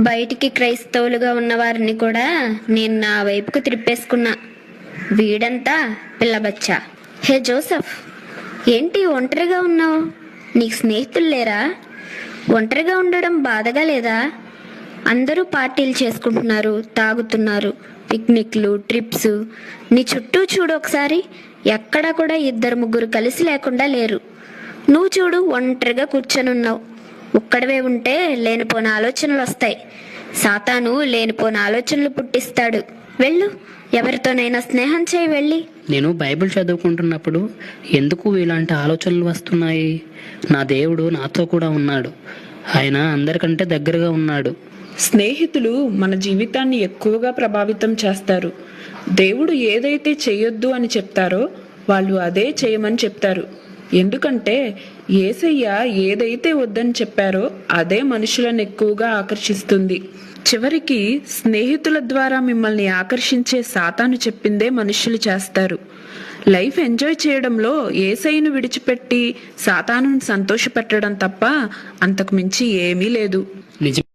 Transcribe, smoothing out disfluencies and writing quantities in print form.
బయటికి క్రైస్తవులుగా ఉన్న వారిని కూడా నేను నా వైపుకు త్రిప్పేసుకున్నా. వీడంతా పిల్లబచ్చా. హే జోసెఫ్, ఏంటి ఒంటరిగా ఉన్నావు? నీకు స్నేహితులు లేరా? ఒంటరిగా ఉండడం బాధగా లేదా? అందరూ పార్టీలు చేసుకుంటున్నారు, తాగుతున్నారు, పిక్నిక్లు, ట్రిప్స్. నీ చుట్టూ చూడు ఒకసారి, ఎక్కడా కూడా 2-3 కలిసి లేకుండా లేరు. నువ్వు చూడు, ఒంటరిగా కూర్చొనున్నావు. ఒక్కడవే ఉంటే లేనిపోని ఆలోచనలు వస్తాయి. సాతాను లేనిపోని ఆలోచనలు పుట్టిస్తాడు. వెళ్ళు, ఎవరితోనైనా స్నేహం చేయి వెళ్ళి. నేను బైబిల్ చదువుకుంటున్నప్పుడు ఎందుకు ఇలాంటి ఆలోచనలు వస్తున్నాయి? నా దేవుడు నాతో కూడా ఉన్నాడు. ఆయన అందరికంటే దగ్గరగా ఉన్నాడు. స్నేహితులు మన జీవితాన్ని ఎక్కువగా ప్రభావితం చేస్తారు. దేవుడు ఏదైతే చేయొద్దు అని చెప్తారో వాళ్ళు అదే చేయమని చెప్తారు. ఎందుకంటే యేసయ్య ఏదైతే వద్దని చెప్పారో అదే మనుషులను ఎక్కువగా ఆకర్షిస్తుంది. చివరికి స్నేహితుల ద్వారా మిమ్మల్ని ఆకర్షించే సాతాను చెప్పిందే మనుషులు చేస్తారు. లైఫ్ ఎంజాయ్ చేయడంలో యేసయ్యను విడిచిపెట్టి సాతానుని సంతోషపెట్టడం తప్ప అంతకు మించి ఏమీ లేదు. నిజం.